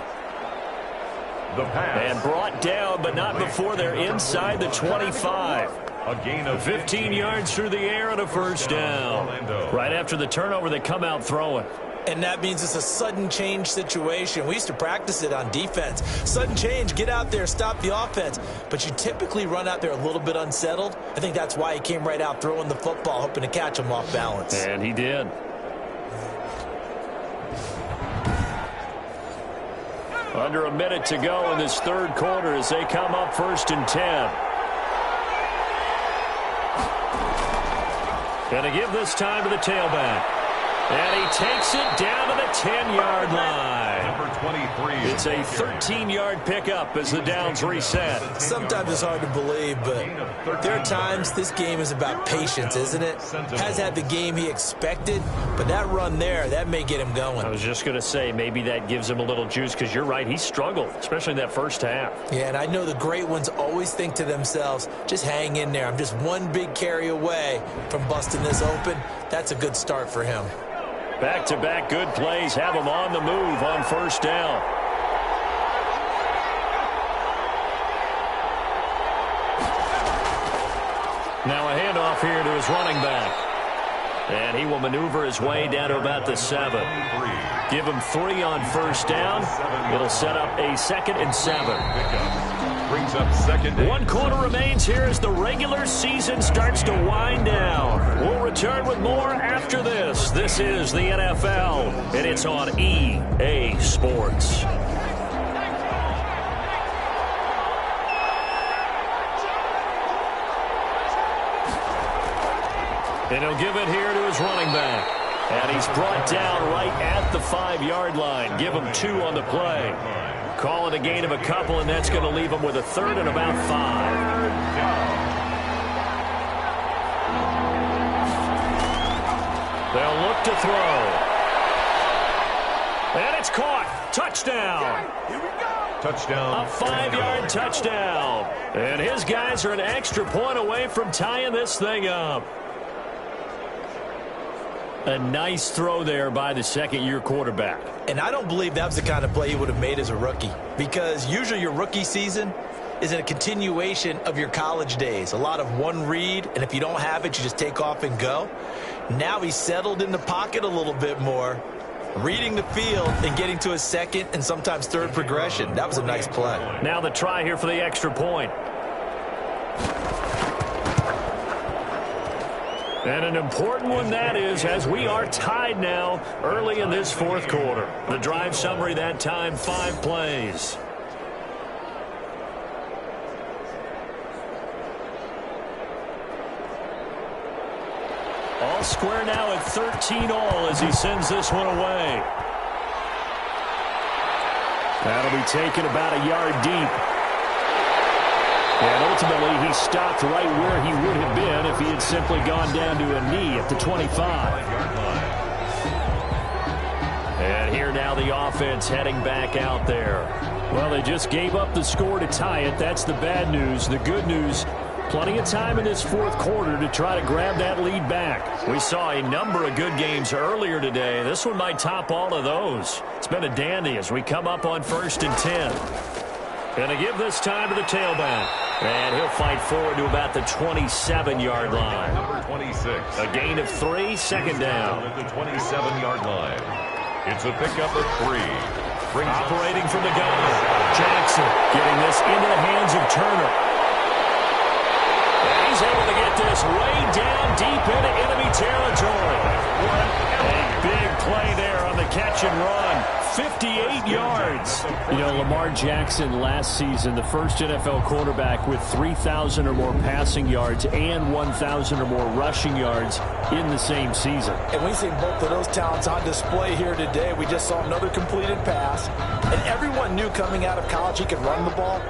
The pass. And brought down, but not before they're inside the 25. A gain of 15 yards through the air and a 1st down. Right after the turnover, they come out throwing. And that means it's a sudden change situation. We used to practice it on defense. Sudden change, get out there, stop the offense. But you typically run out there a little bit unsettled. I think that's why he came right out throwing the football, hoping to catch him off balance. And he did. Under a minute to go in this 3rd quarter as they come up 1st and 10. Going to give this time to the tailback. And he takes it down to the 10-yard line. Number 23. It's a 13-yard pickup as the downs reset. Sometimes it's hard to believe, but there are times this game is about patience, isn't it? Has had the game he expected, but that run there, that may get him going. I was just going to say maybe that gives him a little juice because you're right, he struggled, especially in that 1st half. Yeah, and I know the great ones always think to themselves, just hang in there. I'm just one big carry away from busting this open. That's a good start for him. Back-to-back good plays have him on the move on 1st down. Now a handoff here to his running back. And he will maneuver his way down to about the 7. Give him 3 on first down. It'll set up a 2nd and 7. Brings up 2nd. 1 quarter remains here as the regular season starts to wind down. We'll return with more after this. This is the NFL, and it's on EA Sports. And he'll give it here to his running back. And he's brought down right at the 5-yard line. Give him 2 on the play. Call it a gain of a couple, and that's going to leave him with a 3rd and about 5. They'll look to throw. And it's caught. Touchdown. Touchdown. A 5-yard touchdown. And his guys are an extra point away from tying this thing up. A nice throw there by the second-year quarterback. And I don't believe that was the kind of play he would have made as a rookie, because usually your rookie season is a continuation of your college days. A lot of one read, and if you don't have it, you just take off and go. Now he's settled in the pocket a little bit more, reading the field and getting to his 2nd and sometimes 3rd progression. That was a nice play. Now the try here for the extra point. And an important one that is, as we are tied now early in this 4th quarter. The drive summary that time, 5 plays. All square now at 13 all as he sends this one away. That'll be taken about a yard deep. And ultimately, he stopped right where he would have been if he had simply gone down to a knee at the 25. And here now the offense heading back out there. Well, they just gave up the score to tie it. That's the bad news. The good news, plenty of time in this 4th quarter to try to grab that lead back. We saw a number of good games earlier today. This one might top all of those. It's been a dandy as we come up on 1st and 10. And they give this time to the tailback. And he'll fight forward to about the 27-yard line. Number 26. A gain of 3, 2nd down. At the 27-yard line. It's a pickup of 3. Operating from the gun. Jackson getting this into the hands of Turner. And he's able to get this way down deep into enemy territory. A big play there on the catch and run. 58 yards. You know, Lamar Jackson last season, the first NFL quarterback with 3,000 or more passing yards and 1,000 or more rushing yards in the same season. And we've seen both of those talents on display here today. We just saw another completed pass. And everyone knew coming out of college he could run the ball.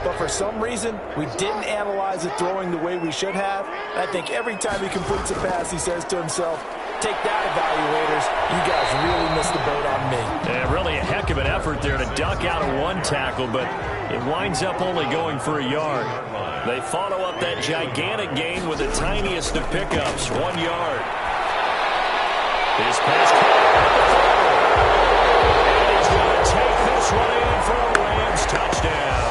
But for some reason, we didn't analyze it throwing the way we should have. I think every time he completes a pass, he says to himself, take that, evaluators. You guys really missed the boat on me. Yeah, really a heck of an effort there to duck out of one tackle, but it winds up only going for a yard. They follow up that gigantic gain with the tiniest of pickups, 1 yard. His pass caught. And he's going to take this one in for a Rams touchdown.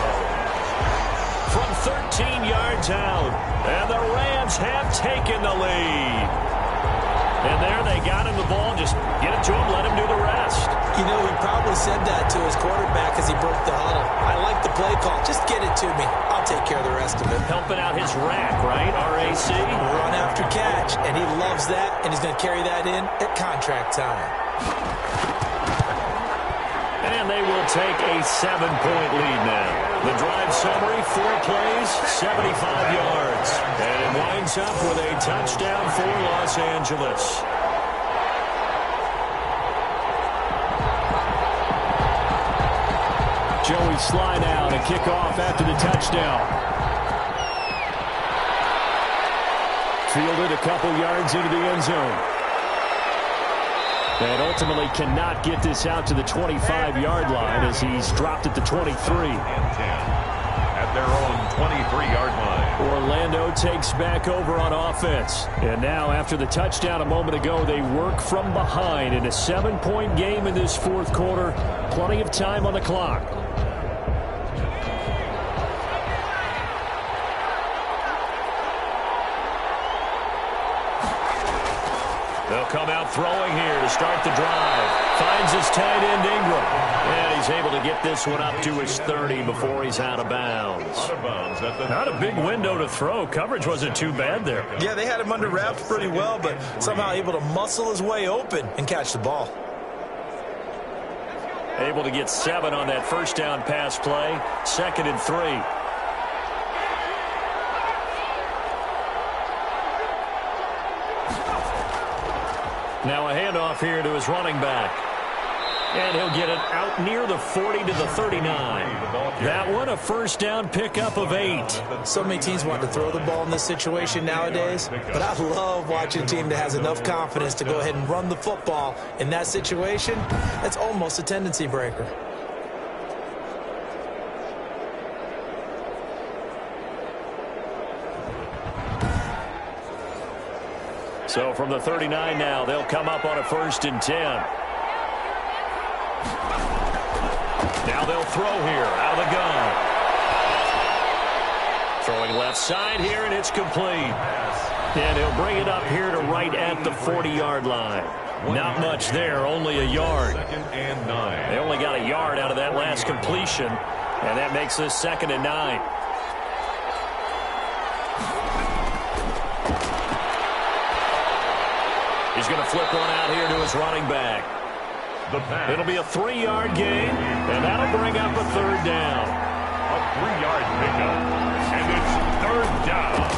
From 13 yards out, and the Rams have taken the lead. And there they got him the ball. Just get it to him, let him do the rest. You know, he probably said that to his quarterback as he broke the huddle. I like the play call. Just get it to me. I'll take care of the rest of it. Helping out his rack, right? RAC. Run after catch. And he loves that, and he's going to carry that in at contract time. And they will take a 7-point lead now. The drive summary, 4 plays, 75 yards. And it winds up with a touchdown for Los Angeles. Joey slide out and kick off after the touchdown. Fielded a couple yards into the end zone. And ultimately cannot get this out to the 25-yard line as he's dropped at the 23. At their own 23-yard line. Orlando takes back over on offense. And now after the touchdown a moment ago, they work from behind in a 7-point game in this 4th quarter. Plenty of time on the clock. They'll come out throwing here to start the drive. Finds his tight end, Ingram. And he's able to get this one up to his 30 before he's out of bounds. Not a big window to throw. Coverage wasn't too bad there. Yeah, they had him under wraps pretty well, but somehow able to muscle his way open and catch the ball. Able to get 7 on that first down pass play. 2nd and 3. Now a handoff here to his running back. And he'll get it out near the 40 to the 39. That one a first down pickup of 8. So many teams want to throw the ball in this situation nowadays, but I love watching a team that has enough confidence to go ahead and run the football in that situation. That's almost a tendency breaker. So from the 39 now, they'll come up on a 1st and 10. Now they'll throw here out of the gun. Throwing left side here, and it's complete. And he'll bring it up here to right at the 40-yard line. Not much there, only a yard. 2nd and 9. They only got a yard out of that last completion, and that makes this 2nd and 9. He's going to flip one out here to his running back. It'll be a 3-yard gain, and that'll bring up a 3rd down. A 3-yard pickup, and it's 3rd down.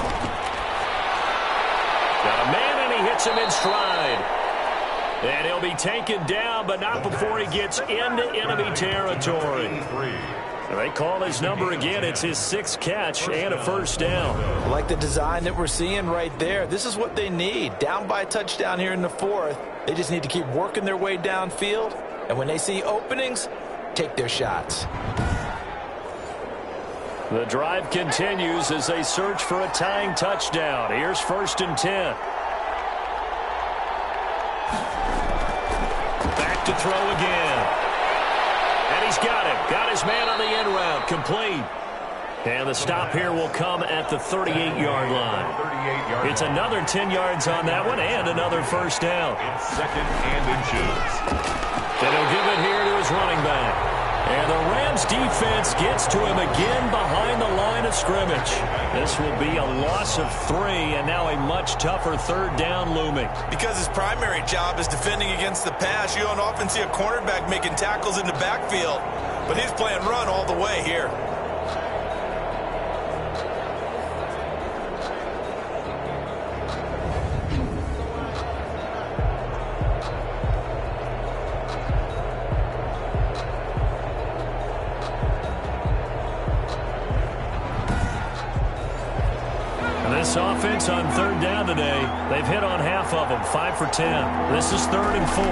Got a man, and he hits him in stride. And he'll be taken down, but not before he gets into enemy territory. They call his number again. It's his 6th catch and a 1st down. I like the design that we're seeing right there. This is what they need. Down by a touchdown here in the 4th. They just need to keep working their way downfield. And when they see openings, take their shots. The drive continues as they search for a tying touchdown. Here's 1st and 10. Back to throw again. And he's got it. Got his man on the end route. Complete. And the stop here will come at the 38-yard line. It's another 10 yards on that one and another 1st down. It's 2nd and inches. Then he'll give it here to his running back. And the Rams defense gets to him again behind the line of scrimmage. This will be a loss of 3 and now a much tougher 3rd down looming. Because his primary job is defending against the pass, you don't often see a cornerback making tackles in the backfield. But he's playing run all the way here. This offense on 3rd down today, they've hit on half of them, 5 for 10. This is 3rd and 4.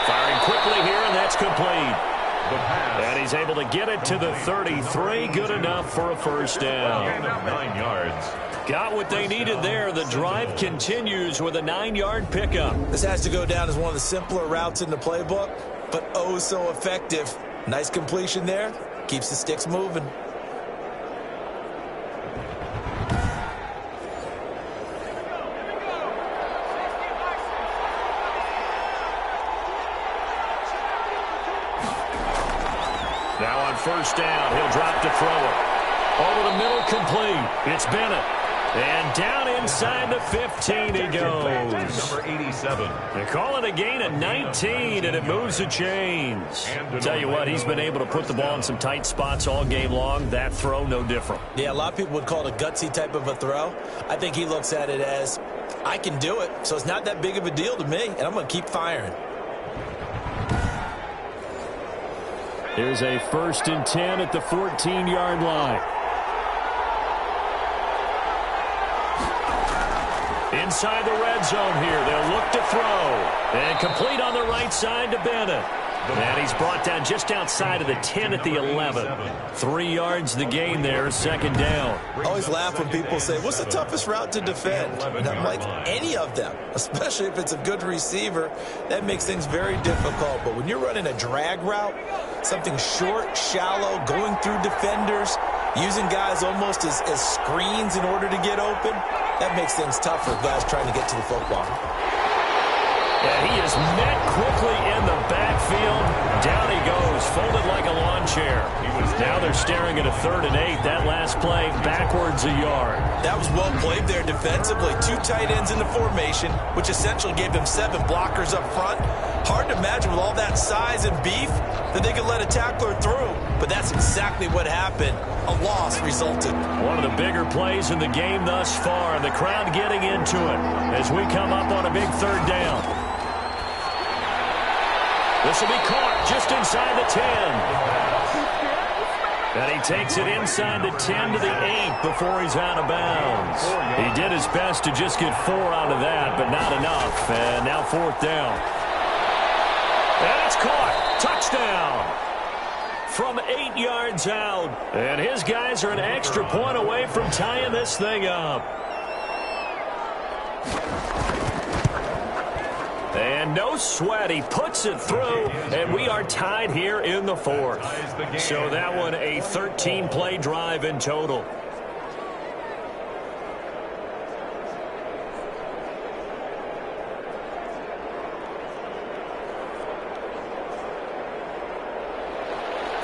Firing quickly here, and that's complete. And he's able to get it to the 33, good enough for a 1st down. 9 yards. Got what they needed there. The drive continues with a 9-yard pickup. This has to go down as one of the simpler routes in the playbook, but oh so effective. Nice completion there. Keeps the sticks moving. Now on 1st down, he'll drop to throw it. Over the middle, complete. It's Bennett. And down inside the 15 he goes. Number 87. They call it a gain of 19, and it moves the chains. Tell you what, he's been able to put the ball in some tight spots all game long. That throw, no different. Yeah, a lot of people would call it a gutsy type of a throw. I think he looks at it as, I can do it, so it's not that big of a deal to me, and I'm going to keep firing. Here's a 1st and 10 at the 14-yard line. Inside the red zone here. They'll look to throw. And complete on the right side to Bennett. And he's brought down just outside of the 10 at the 11. 3 yards the gain there, 2nd down. I always laugh when people say, what's the toughest route to defend? And I'm like, any of them, especially if it's a good receiver. That makes things very difficult. But when you're running a drag route, something short, shallow, going through defenders, using guys almost as screens in order to get open, that makes things tough for guys trying to get to the football. And he is met quickly in the backfield. Down he goes, folded like a lawn chair. Now they're staring at a 3rd and 8. That last play, backwards a yard. That was well played there defensively. 2 tight ends in the formation, which essentially gave them 7 blockers up front. Hard to imagine with all that size and beef that they could let a tackler through. But that's exactly what happened. A loss resulted. One of the bigger plays in the game thus far, and the crowd getting into it as we come up on a big 3rd down. This will be caught just inside the 10. And he takes it inside the 10 to the 8 before he's out of bounds. He did his best to just get 4 out of that, but not enough. And now 4th down. And it's caught. Touchdown. From 8 yards out. And his guys are an extra point away from tying this thing up. And no sweat, he puts it through, and we are tied here in the 4th. So that one a 13-play drive in total.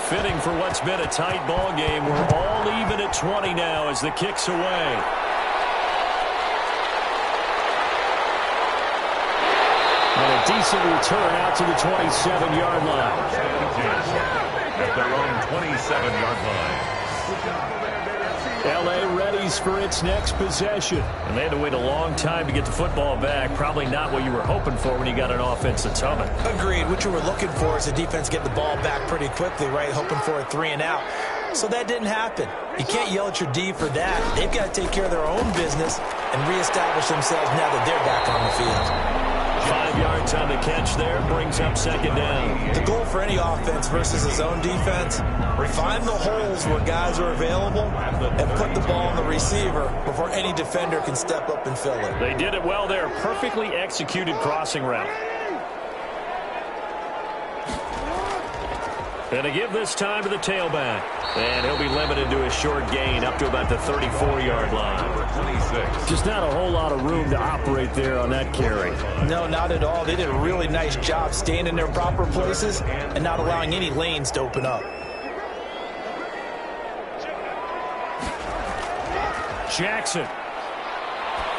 Fitting for what's been a tight ball game. We're all even at 20 now as the kick's away. And a decent return out to the 27-yard line. At their own 27-yard line. L.A. readies for its next possession. And they had to wait a long time to get the football back. Probably not what you were hoping for when you got an offense that's humming. Agreed. What you were looking for is the defense get the ball back pretty quickly, right? Hoping for a 3 and out. So that didn't happen. You can't yell at your D for that. They've got to take care of their own business and reestablish themselves now that they're back on the field. 5 yards on the catch there, brings up 2nd down. The goal for any offense versus a zone defense, find the holes where guys are available and put the ball on the receiver before any defender can step up and fill it. They did it well there. Perfectly executed crossing route. And to give this time to the tailback. And he'll be limited to a short gain up to about the 34-yard line. Just not a whole lot of room to operate there on that carry. No, not at all. They did a really nice job staying in their proper places and not allowing any lanes to open up. Jackson.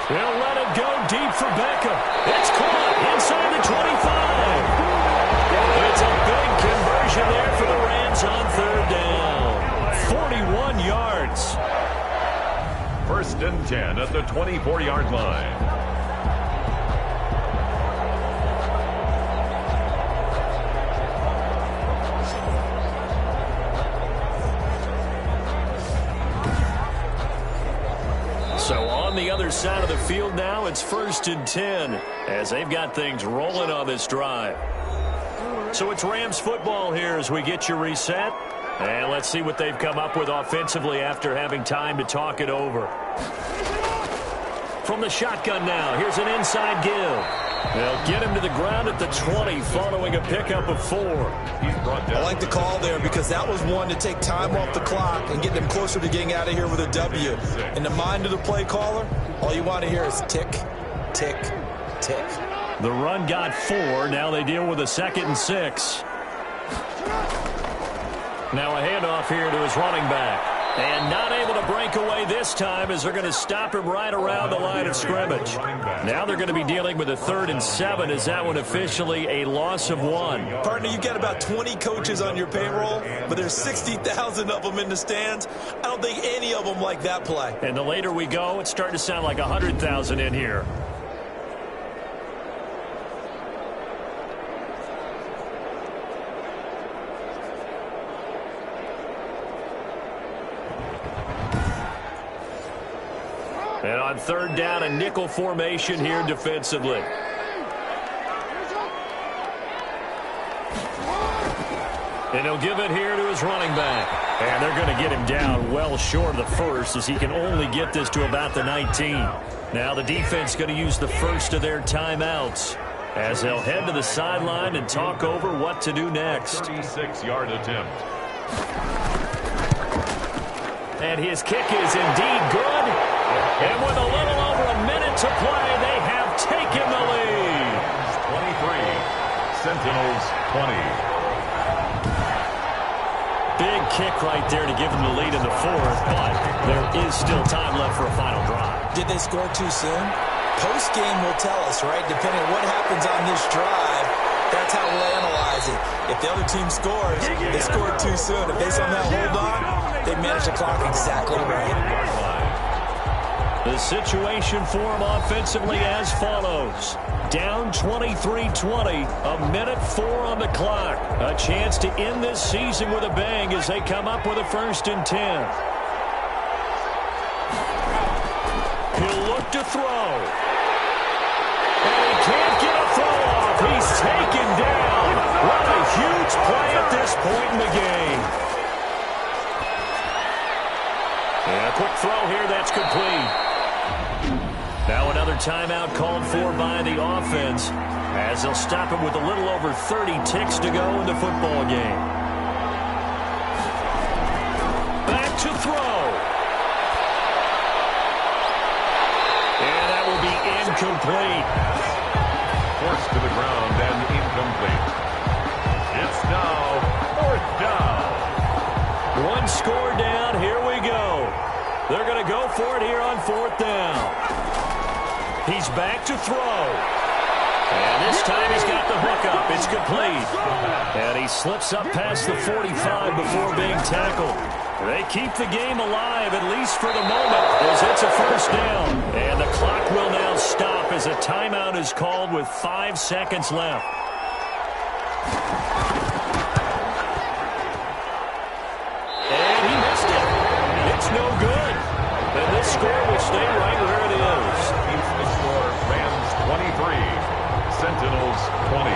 They'll let it go deep for Beckham. It's caught inside the 25. It's a big conversion there for the Rams on 3rd down. 41 yards. 1st and 10 at the 24-yard line. So on the other side of the field now, it's 1st and 10 as they've got things rolling on this drive. So it's Rams football here as we get you reset. And let's see what they've come up with offensively after having time to talk it over. From the shotgun now, here's an inside give. They'll get him to the ground at the 20 following a pickup of 4. I like the call there because that was one to take time off the clock and get them closer to getting out of here with a W. In the mind of the play caller, all you want to hear is tick, tick, tick. The run got 4. Now they deal with a 2nd and 6. Now a handoff here to his running back. And not able to break away this time as they're going to stop him right around the line of scrimmage. Now they're going to be dealing with a 3rd and 7. Is that one officially a loss of 1? Partner, you got about 20 coaches on your payroll, but there's 60,000 of them in the stands. I don't think any of them like that play. And the later we go, it's starting to sound like 100,000 in here. And on 3rd down, a nickel formation here defensively. And he'll give it here to his running back. And they're going to get him down well short of the 1st as he can only get this to about the 19. Now the defense going to use the first of their timeouts as they'll head to the sideline and talk over what to do next. 36-yard attempt. And his kick is indeed good. And with a little over a minute to play, they have taken the lead. 23, Sentinels 20. Big kick right there to give them the lead in the fourth, but there is still time left for a final drive. Did they score too soon? Post-game will tell us, right? Depending on what happens on this drive, that's how we'll analyze it. If the other team scores, they scored too soon. If they somehow hold on, they manage the clock exactly right. The situation for them offensively as follows. Down 23-20, a minute 4 on the clock. A chance to end this season with a bang as they come up with a 1st and 10. He'll look to throw. And he can't get a throw off. He's taken down. What a huge play at this point in the game. And a quick throw here, that's complete. Now another timeout called for by the offense as they'll stop it with a little over 30 ticks to go in the football game. Back to throw. And that will be incomplete. Forced to the ground and incomplete. It's now 4th down. One score down. Here we go. They're going to go for it here on 4th down. He's back to throw. And this time he's got the hook up. It's complete. And he slips up past the 45 before being tackled. They keep the game alive, at least for the moment, as it's a 1st down. And the clock will now stop as a timeout is called with 5 seconds left. And he missed it. It's no good. And this score will stay right where it is. The score, Rams 23, Sentinels 20.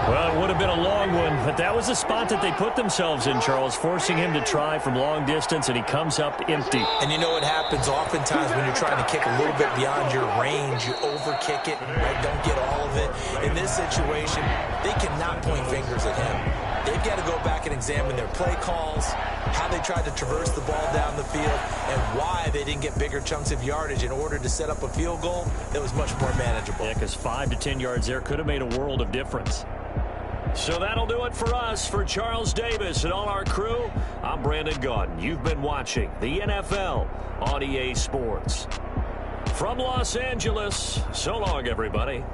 Well, it would have been a long one, but that was the spot that they put themselves in, Charles, forcing him to try from long distance, and he comes up empty. And you know what happens oftentimes when you're trying to kick a little bit beyond your range, you overkick it, right? Don't get all of it. In this situation, they cannot point fingers at him. They've got to go back and examine their play calls, how they tried to traverse the ball down the field, and why they didn't get bigger chunks of yardage in order to set up a field goal that was much more manageable. Yeah, because 5 to 10 yards there could have made a world of difference. So that'll do it for us. For Charles Davis and all our crew, I'm Brandon Gaudin. You've been watching the NFL on EA Sports. From Los Angeles, so long, everybody.